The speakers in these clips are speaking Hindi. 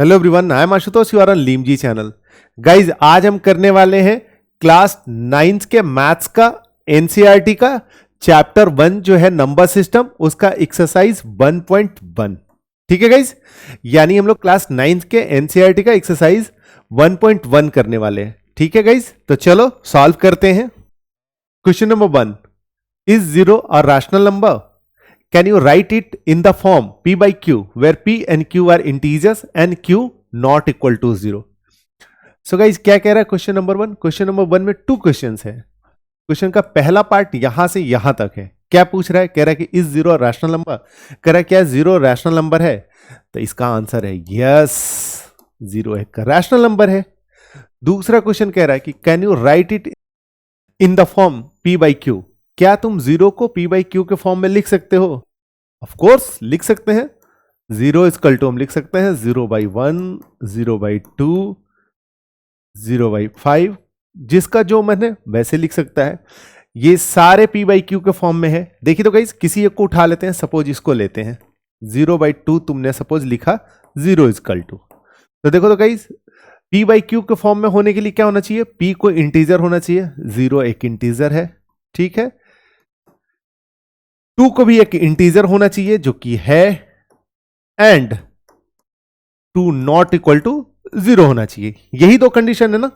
Hello everyone, I am Ashutosh, you are on लीमजी चैनल। गाइज, आज हम करने वाले हैं क्लास 9 के मैथ्स का एनसीईआरटी का चैप्टर 1 जो है नंबर सिस्टम, उसका एक्सरसाइज 1.1। ठीक है गाइज, यानी हम लोग क्लास 9 के एनसीईआरटी का एक्सरसाइज 1.1 करने वाले हैं। ठीक है गाइज, तो चलो सॉल्व करते हैं। Question number 1, is zero a rational number? Can you write it in the form P by Q, where P and Q are integers and Q not equal to 0? So guys, क्या कह रहा है क्वेश्चन नंबर 1? क्वेश्चन नंबर 1 में 2 क्वेश्चंस है। क्वेश्चन का पहला पार्ट यहां से यहां तक है। क्या पूछ रहा है? कह रहा है कि इज जीरो रैशनल नंबर। कह रहा है क्या जीरो रैशनल नंबर है? तो इसका आंसर है यस, जीरो एक रैशनल नंबर है। दूसरा क्वेश्चन कह रहा है कि can you right it in the form P by Q? क्या तुम जीरो को P by Q के फॉर्म में लिख सकते हो? ऑफ कोर्स लिख सकते हैं। जीरो इक्वल टू हम लिख सकते हैं 0/1, 0/2, 0/5, जिसका जो मन है वैसे लिख सकता है। ये सारे P by Q के फॉर्म में है। देखिए तो गाइस, किसी एक को उठा लेते हैं। सपोज इसको लेते हैं, 0/2 तुमने सपोज लिखा, 0 इक्वल टू। तो देखो तो गाइस, P by Q के फॉर्म में होने के लिए क्या होना चाहिए? P को इंटीजर होना चाहिए। 0 एक इंटीजर है, ठीक है। 2 को भी एक इंटीजर होना चाहिए जो कि है, एंड 2 नॉट इक्वल टू 0 होना चाहिए। यही दो कंडीशन है ना,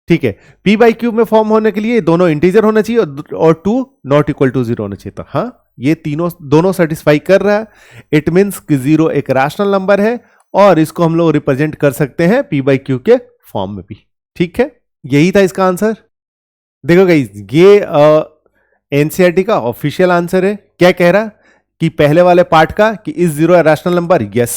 ठीक है। P by Q में फॉर्म होने के लिए दोनों इंटीजर होना चाहिए और 2 नॉट इक्वल टू 0 होना चाहिए। तो हाँ, ये तीनों दोनों सेटिस्फाई कर रहा है। इट मीन्स कि 0 एक रैशनल नंबर है और इसको हम लोग रिप्रेजेंट कर सकते हैं P by Q के फॉर्म में भी। ठीक है, यही था इसका आंसर। देखो गाइस, ये एनसीईआरटी का ऑफिशियल आंसर है। क्या कह रहा कि पहले वाले पार्ट का कि is zero rational number, yes.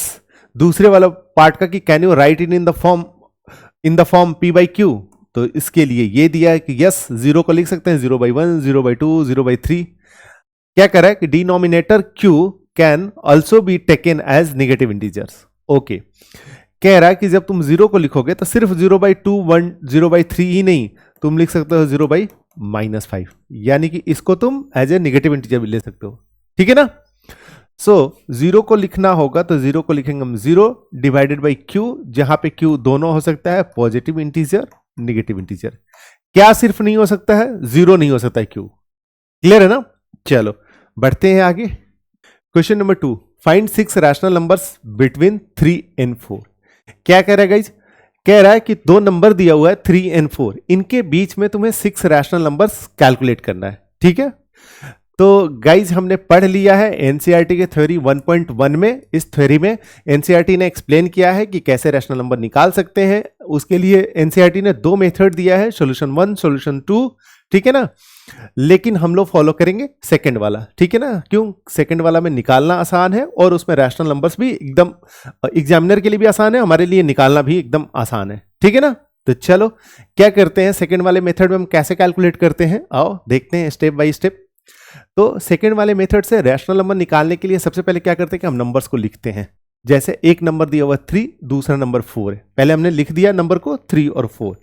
दूसरे वाले पार्ट का कि can you right in the form P by Q, तो इसके लिए ये दिया है कि यस, जीरो को लिख सकते हैं 0/1, 0/2, 0/3। क्या कह रहा है कि denominator Q can also be taken as negative integers. Okay, कह रहा है कि जब तुम जीरो को लिखोगे तो सिर्फ 0/2, 1, 0/3 ही नहीं, तुम लिख सकते हो 0/-5, यानी कि इसको तुम एज ए नेगेटिव इंटीजर भी ले सकते हो। ठीक है ना। सो जीरो को लिखना होगा तो जीरो को लिखेंगे हम 0 डिवाइडेड बाई Q, जहां पे Q दोनों हो सकता है, पॉजिटिव इंटीजर, नेगेटिव इंटीजर। क्या सिर्फ नहीं हो सकता है? जीरो नहीं हो सकता है Q। क्लियर है ना। चलो बढ़ते हैं आगे। Question number 2, find 6 rational numbers between 3 and 4। क्या कह रहा है गाइज? कह रहा है कि दो नंबर दिया हुआ है 3 and 4, इनके बीच में तुम्हें 6 रैशनल नंबर्स कैलकुलेट करना है। ठीक है, तो गाइज हमने पढ़ लिया है एनसीईआरटी के थ्योरी 1.1 में। इस थ्योरी में एनसीईआरटी ने एक्सप्लेन किया है कि कैसे रैशनल नंबर निकाल सकते हैं। उसके लिए एनसीईआरटी ने 2 मेथड दिया है, सॉल्यूशन 1, सॉल्यूशन 2। ठीक है ना, लेकिन हम लोग फॉलो करेंगे सेकंड वाला। ठीक है ना, क्यों? सेकंड वाला में निकालना आसान है और उसमें रैशनल नंबर्स भी एकदम एग्जामिनर के लिए भी आसान है, हमारे लिए निकालना भी एकदम आसान है। ठीक है ना, तो चलो क्या करते हैं, सेकंड वाले मेथड में हम कैसे कैलकुलेट करते हैं, आओ देखते हैं स्टेप बाय स्टेप। तो सेकंड वाले मेथड से रैशनल नंबर निकालने के लिए सबसे पहले क्या करते हैं कि हम नंबर्स को लिखते हैं। जैसे एक नंबर दिया हुआ 3, दूसरा नंबर 4 है। पहले हमने लिख दिया नंबर को 3 और 4।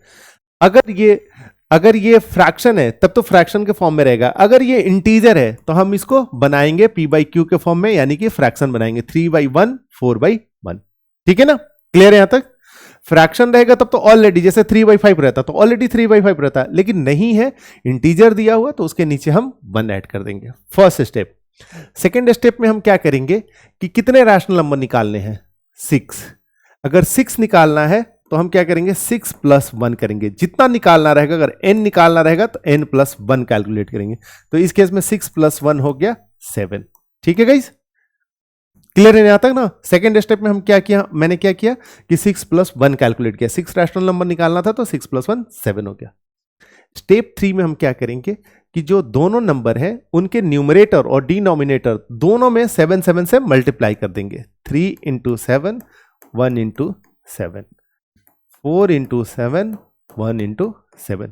अगर ये फ्रैक्शन है तब तो फ्रैक्शन के फॉर्म में रहेगा। अगर ये इंटीजर है तो हम इसको बनाएंगे P by Q के फॉर्म में, यानी कि फ्रैक्शन बनाएंगे 3/1, 4/1। ठीक है ना, क्लियर है यहां तक? फ्रैक्शन रहेगा तब तो ऑलरेडी, जैसे 3/5 रहता तो ऑलरेडी 3/5 रहता, लेकिन नहीं है, इंटीजर दिया हुआ तो उसके नीचे हम 1 ऐड कर देंगे। First step. सेकेंड स्टेप में हम क्या करेंगे कि कितने रैशनल नंबर निकालने हैं? 6। अगर 6 निकालना है तो हम क्या करेंगे? 6 + 1 करेंगे। जितना निकालना रहेगा, अगर n निकालना रहेगा तो n + 1 कैलकुलेट करेंगे। तो इस केस में 6 + 1 हो गया 7। ठीक है गाइस, क्लियर है यहां तक ना। सेकंड स्टेप में हम क्या किया, मैंने क्या किया कि 6 + 1 कैलकुलेट किया। 6 रैशनल नंबर निकालना था तो 6 + 1 7 हो गया। स्टेप 3 में हम क्या करेंगे कि जो दोनों नंबर है उनके न्यूमरेटर और डिनोमिनेटर दोनों में 7 7 से मल्टीप्लाई कर देंगे। 3 × 7, 1 × 7, 4 × 7, 1 × 7।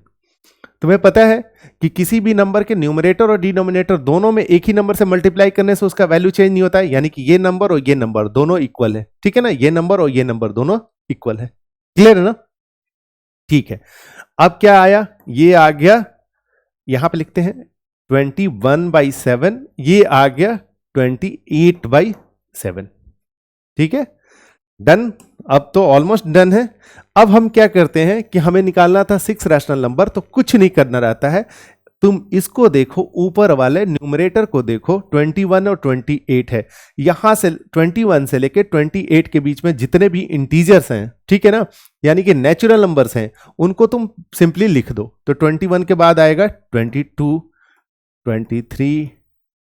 तुम्हें पता है कि किसी भी नंबर के न्यूमरेटर और डिनोमिनेटर दोनों में एक ही नंबर से मल्टीप्लाई करने से उसका वैल्यू चेंज नहीं होता है, यानी कि ये नंबर और ये नंबर दोनों इक्वल है। ठीक है ना, ये नंबर और ये नंबर दोनों इक्वल है। क्लियर है ना। ठीक है, अब क्या आया, ये आ गया, यहां पे लिखते हैं 21/7, ये आ गया 28/7। ठीक है, डन। अब तो ऑलमोस्ट डन है। अब हम क्या करते हैं कि हमें निकालना था 6 रैशनल नंबर, तो कुछ नहीं करना रहता है। तुम इसको देखो, ऊपर वाले न्यूमरेटर को देखो, 21 और 28 है। यहां से 21 से लेके 28 के बीच में जितने भी इंटीजर्स हैं, ठीक है ना, यानी कि नेचुरल नंबर्स हैं, उनको तुम सिंपली लिख दो। तो 21 के बाद आएगा 22, 23,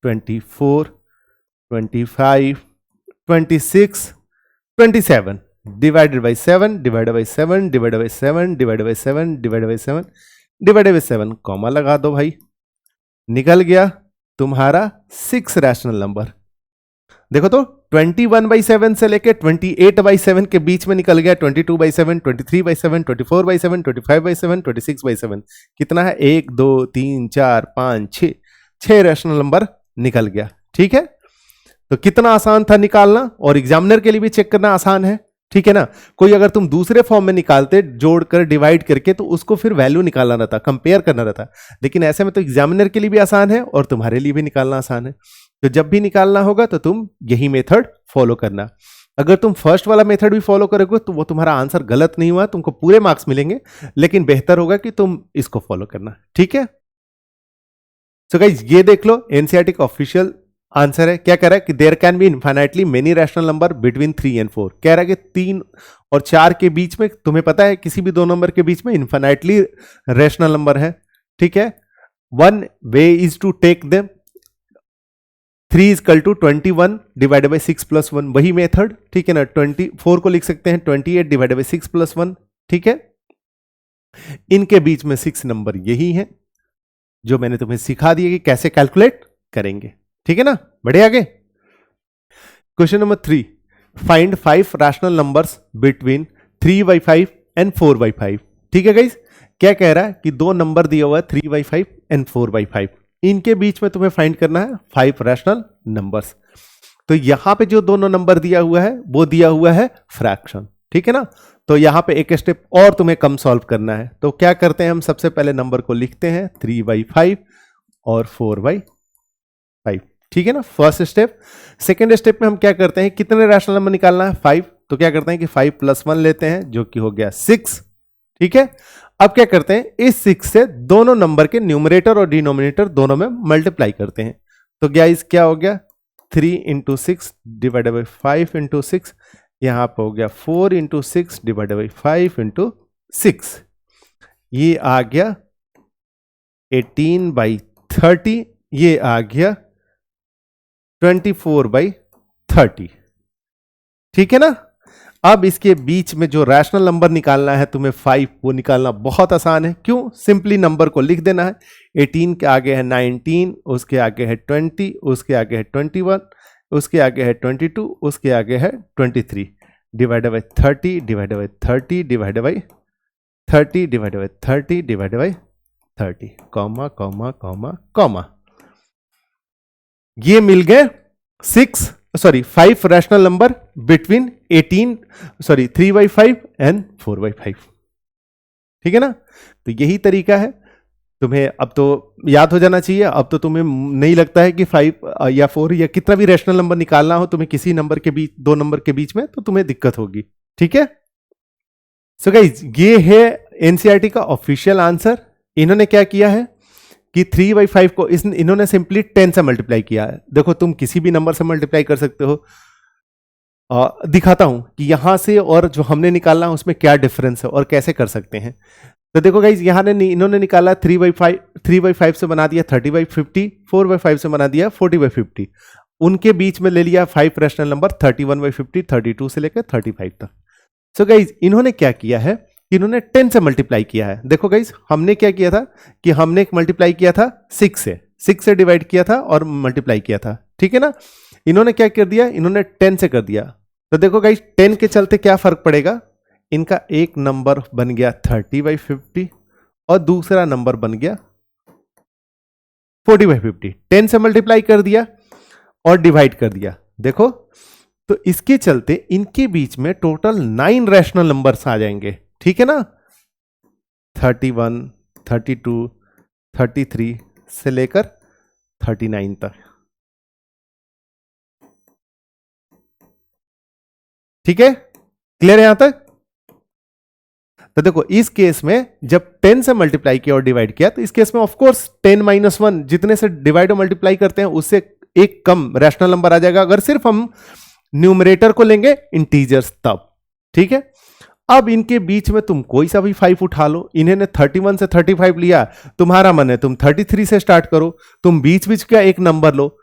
24, 25, 26, 27 divided by 7 divided by 7 divided by 7 divided by 7 divided by 7 divided by 7, comma लगा दो भाई। निकल गया तुम्हारा 6 रैशनल नंबर। देखो तो 21/7 से लेके 28/7 के बीच में निकल गया 22/7, 23/7, 24/7, 25/7, 26/7। कितना है? 1 2 3 4 5 6 रैशनल नंबर निकल गया। ठीक है, तो कितना आसान था निकालना, और एग्जामिनर के लिए भी चेक करना आसान है। ठीक है ना, कोई अगर तुम दूसरे फॉर्म में निकालते जोड़कर डिवाइड करके, तो उसको फिर वैल्यू निकालना रहता, कंपेयर करना रहता। लेकिन ऐसे में तो एग्जामिनर के लिए भी आसान है और तुम्हारे लिए भी निकालना आसान है। तो जब भी निकालना होगा तो तुम यही मेथड फॉलो करना। अगर तुम फर्स्ट वाला मेथड भी फॉलो करोगे तो वो तुम्हारा आंसर गलत नहीं हुआ, तुमको पूरे मार्क्स मिलेंगे, लेकिन बेहतर होगा कि तुम इसको फॉलो करना। ठीक है, सो गाइस ये देख लो, एनसीईआरटी का ऑफिशियल आंसर है। क्या कह रहा है कि there can be infinitely many rational number between 3 and 4। कह रहा है कि 3 और 4 के बीच में, तुम्हें पता है किसी भी दो नंबर के बीच में इनफाइनाइटली रैशनल नंबर है। ठीक है, one way is to take them 3 is equal to 21 divided by 6 plus 1, वही मेथड। ठीक है ना, 24 को लिख सकते हैं 28 डिवाइडेड बाई 6 प्लस 1। ठीक है, इनके बीच में 6 नंबर यही है जो मैंने तुम्हें सिखा दिया कि कैसे कैलकुलेट करेंगे। ठीक है ना, बढ़े आगे। Question number 3, find 5 rational numbers between 3/5 and 4/5। ठीक है गाइस, क्या कह रहा है कि दो नंबर दिया हुआ है 3/5 एंड 4/5, इनके बीच में तुम्हें फाइंड करना है 5 रैशनल नंबर्स। तो यहां पे जो दोनों नंबर दिया हुआ है वो दिया हुआ है फ्रैक्शन। ठीक है ना, तो यहां पे एक स्टेप और तुम्हें कम सॉल्व करना है। तो क्या करते हैं, हम सबसे पहले नंबर को लिखते हैं 3/5 और 4/5। ठीक है ना, फर्स्ट स्टेप। सेकेंड स्टेप में हम क्या करते हैं, कितने रैशनल नंबर निकालना है? 5। तो क्या करते हैं कि 5 + 1 लेते हैं, जो कि हो गया 6। ठीक है, अब क्या करते हैं, इस 6 से दोनों नंबर के न्यूमरेटर और डिनोमिनेटर दोनों में मल्टीप्लाई करते हैं। तो गाइस क्या हो गया, 3 × 6 डिवाइडेड बाई 5 × 6, यहां पर हो गया 4 × 6 डिवाइडेड बाई 5 × 6। ये आ गया 18/30, ये आ गया 24/30। ठीक है ना, अब इसके बीच में जो रैशनल नंबर निकालना है तुम्हें 5, वो निकालना बहुत आसान है। क्यों? सिंपली नंबर को लिख देना है। 18 के आगे है 19, उसके आगे है 20, उसके आगे है 21, उसके आगे है 22, उसके आगे है 23, divided by 30 divided by 30 divided by 30 divided by 30 divided by 30, comma comma comma comma. ये मिल गए 5 रैशनल नंबर बिटवीन 3/5 एंड 4/5। ठीक है ना, तो यही तरीका है। तुम्हें अब तो याद हो जाना चाहिए। अब तो तुम्हें नहीं लगता है कि 5 या 4 या कितना भी रैशनल नंबर निकालना हो तुम्हें किसी नंबर के बीच, दो नंबर के बीच में, तो तुम्हें दिक्कत होगी। ठीक है, सो गाइज ये है एनसीईआरटी का ऑफिशियल आंसर। इन्होंने क्या किया है कि 3/5 को इन्होंने सिंपली 10 से मल्टीप्लाई किया है। देखो तुम किसी भी नंबर से मल्टीप्लाई कर सकते हो। दिखाता हूं कि यहां से और जो हमने निकाला उसमें क्या डिफरेंस है और कैसे कर सकते हैं। तो देखो गाइज, इन्होंने निकाला 3/5 से बना दिया 30/50, 4/5 से बना दिया 40/50। उनके बीच में ले लिया 5 रैशनल नंबर 31/50, 32 से लेकर 35 तक। सो गाइज इन्होंने क्या किया है, इन्होंने 10 से मल्टीप्लाई किया है। देखो गाइज, हमने क्या किया था कि हमने मल्टीप्लाई किया था 6 से डिवाइड किया था और मल्टीप्लाई किया था। ठीक है ना, इन्होंने क्या कर दिया, इन्होंने 10 से कर दिया। तो देखो गाइज 10 के चलते क्या फर्क पड़ेगा, इनका एक नंबर बन गया 30/50 और दूसरा नंबर बन गया 40/50। 10 से मल्टीप्लाई कर दिया और डिवाइड कर दिया। देखो, तो इसके चलते इनके बीच में टोटल 9 रैशनल नंबर्स आ जाएंगे। ठीक है ना, 31, 32, 33 से लेकर 39 तक। ठीक है, क्लियर है यहां तक? तो देखो इस केस में जब 10 से मल्टीप्लाई किया और डिवाइड किया, तो इस केस में ऑफ कोर्स 10-1 जितने से डिवाइड और मल्टीप्लाई करते हैं उससे एक कम रैशनल नंबर आ जाएगा, अगर सिर्फ हम न्यूमरेटर को लेंगे इंटीजर्स तब। ठीक है, अब इनके बीच में तुम कोई सा भी 5 उठा लो, इन्होंने 31 से 35 लिया, तुम्हारा मन है तुम 33 से स्टार्ट करो, तुम बीच बीच का एक नंबर लो।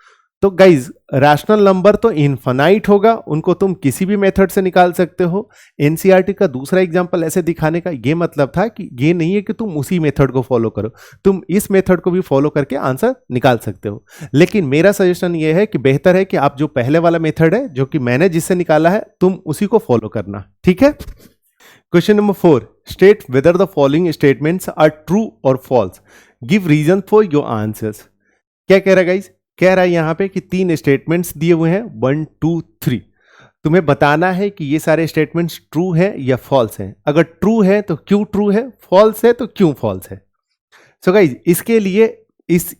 तो गाइज रैशनल नंबर तो इनफाइनाइट होगा, उनको तुम किसी भी मेथड से निकाल सकते हो। एनसीईआरटी का दूसरा एग्जांपल ऐसे दिखाने का ये मतलब था कि ये नहीं है कि तुम उसी मेथड को फॉलो करो, तुम इस मेथड को भी फॉलो करके आंसर निकाल सकते हो। लेकिन मेरा सजेशन ये है कि बेहतर है कि आप जो पहले वाला मेथड है जो कि मैंने जिससे निकाला है, तुम उसी को फॉलो करना। ठीक है, question number 4, state whether the following statements are true or false, give reason for your answers. क्या कह रहा है गाइज? कह रहा है यहां पे कि 3 स्टेटमेंट्स दिए हुए हैं 1 2 3, तुम्हें बताना है कि ये सारे स्टेटमेंट्स ट्रू है या फॉल्स है। अगर ट्रू है तो क्यों ट्रू है, फॉल्स है तो क्यों फॉल्स है। सो गाइज इसके लिए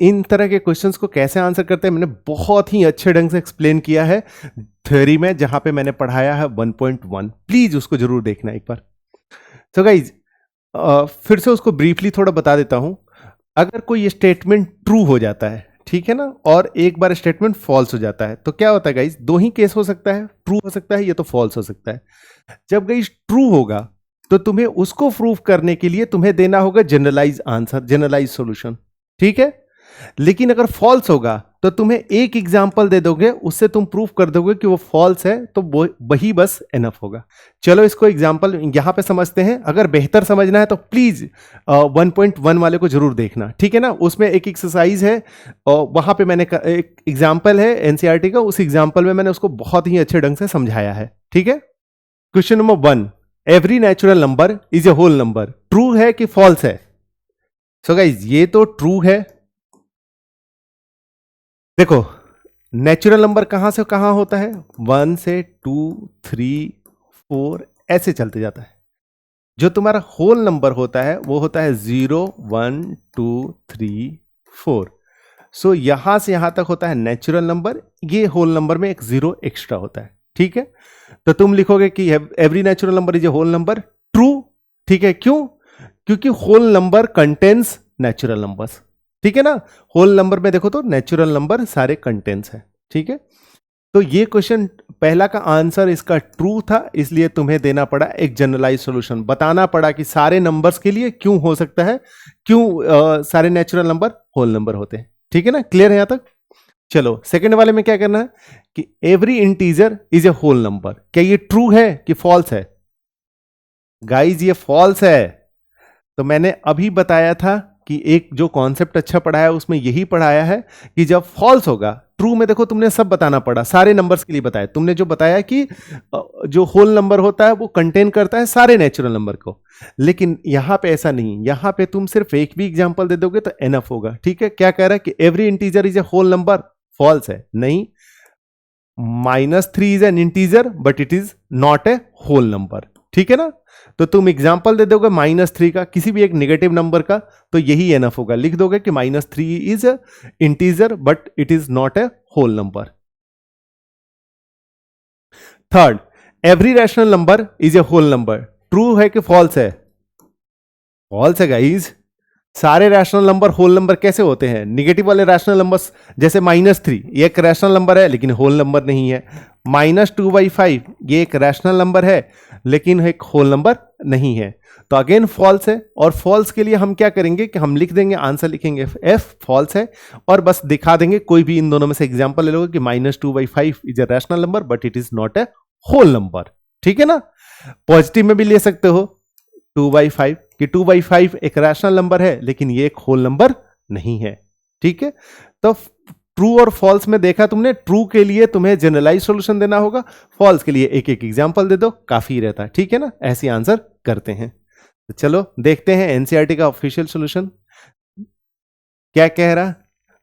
इन तरह के क्वेश्चंस को कैसे आंसर करते हैं मैंने बहुत ही अच्छे ढंग से एक्सप्लेन किया है थ्योरी में, जहां पे मैंने पढ़ाया है 1.1, प्लीज उसको जरूर देखना एक बार। सो गाइज फिर से उसको ब्रीफली थोड़ा बता देता हूं। अगर कोई स्टेटमेंट ट्रू हो जाता है, ठीक है ना, और एक बार स्टेटमेंट फॉल्स हो जाता है, तो क्या होता है गाइज? 2 ही केस हो सकता है, ट्रू हो सकता है या तो फॉल्स हो सकता है। जब गाइज ट्रू होगा तो तुम्हें उसको प्रूव करने के लिए तुम्हें देना होगा जनरलाइज आंसर, जनरलाइज सॉल्यूशन। ठीक है, लेकिन अगर फॉल्स होगा तो तुम्हें एक एग्जांपल दे दोगे, उससे तुम प्रूफ कर दोगे कि वो फॉल्स है, तो वही बस एनफ होगा। चलो इसको एग्जांपल यहां पे समझते हैं। अगर बेहतर समझना है तो प्लीज 1.1 वाले को जरूर देखना, ठीक है ना, उसमें एक एक्सरसाइज है और वहां पे मैंने एक एग्जाम्पल है एनसीईआरटी का, उस एग्जाम्पल में मैंने उसको बहुत ही अच्छे ढंग से समझाया है। ठीक है, question number 1, every natural number is a whole number, true है कि फॉल्स है? सो गाइज ये तो ट्रू है। देखो नेचुरल नंबर कहां से कहां होता है, 1 से 2 3 4 ऐसे चलते जाता है। जो तुम्हारा होल नंबर होता है वो होता है 0 1 2 3 4। सो यहां से यहां तक होता है नेचुरल नंबर, ये होल नंबर में एक 0 एक्स्ट्रा होता है। ठीक है, तो तुम लिखोगे कि every natural number is a whole number, true. ठीक है, क्यों? क्योंकि whole number contains natural numbers. ठीक है ना, होल नंबर में देखो तो नेचुरल नंबर सारे कंटेंट्स है। ठीक है, तो ये क्वेश्चन पहला का आंसर इसका ट्रू था, इसलिए तुम्हें देना पड़ा एक जनरलाइज सॉल्यूशन, बताना पड़ा कि सारे नंबर्स के लिए क्यों हो सकता है, क्यों सारे नेचुरल नंबर होल नंबर होते हैं। ठीक है ना, क्लियर है यहां तक? चलो सेकंड वाले में क्या करना है कि every integer is a whole number, क्या ये ट्रू है कि फॉल्स है? गाइज ये फॉल्स है। तो मैंने अभी बताया था कि एक जो कॉन्सेप्ट अच्छा पढ़ाया उसमें यही पढ़ाया है कि जब फॉल्स होगा, ट्रू में देखो तुमने सब बताना पड़ा, सारे नंबर्स के लिए बताया तुमने, जो बताया कि जो होल नंबर होता है वो कंटेन करता है सारे नेचुरल नंबर को। लेकिन यहां पे ऐसा नहीं, यहां पे तुम सिर्फ एक भी एग्जांपल दे दोगे तो एनफ होगा। ठीक है, क्या कह रहा है कि every integer is a whole number, false है। नहीं, -3 is an integer but it is not a whole number. ठीक है ना, तो तुम एग्जाम्पल दे दोगे -3 का, किसी भी एक नेगेटिव नंबर का, तो यही एनफ होगा। लिख दोगे कि -3 is a integer but it is not a whole number. Third, every rational number is a whole number, true है कि फॉल्स है? फॉल्स है गाइज। सारे रैशनल नंबर होल नंबर कैसे होते हैं? निगेटिव वाले रैशनल नंबर्स, जैसे -3 ये एक रैशनल नंबर है लेकिन होल नंबर नहीं है। -2/5 ये एक रैशनल नंबर है लेकिन एक होल नंबर नहीं है। तो अगेन फॉल्स है, और फॉल्स के लिए हम क्या करेंगे कि हम लिख देंगे, आंसर लिखेंगे एफ फॉल्स है, और बस दिखा देंगे कोई भी इन दोनों में से एग्जांपल ले लोगे कि -2/5 is a rational number but it is not a whole number. ठीक है ना, पॉजिटिव में भी ले सकते हो 2/5 कि 2/5 एक रैशनल नंबर है लेकिन ये एक होल नंबर नहीं है। ठीक है, तो ट्रू और फॉल्स में देखा तुमने, ट्रू के लिए तुम्हें जनरलाइज सॉल्यूशन देना होगा, फॉल्स के लिए एक एक एग्जांपल दे दो, काफी रहता है। ठीक है ना, ऐसे आंसर करते हैं। तो चलो देखते हैं एनसीईआरटी का ऑफिशियल सॉल्यूशन क्या कह रहा।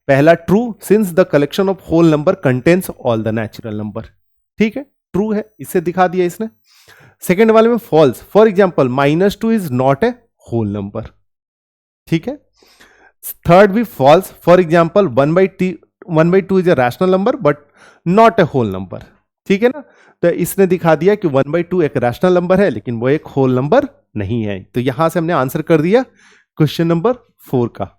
पहला, true since the collection of whole number contains all the natural number. ठीक है, ट्रू है, इससे दिखा दिया इसने। सेकेंड वाले में false, for example -2 is not a whole number. ठीक है, थर्ड भी false, for example 1/2 is a rational number but not a whole number. ठीक है ना। तो इसने दिखा दिया कि 1/2 एक रैशनल नंबर है, लेकिन वो एक होल नंबर नहीं है। तो यहां से हमने आंसर कर दिया क्वेश्चन नंबर 4 का।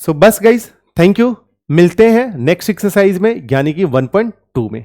सो बस गाइस, थैंक यू। मिलते हैं नेक्स्ट एक्सरसाइज में, यानी कि 1.2 में।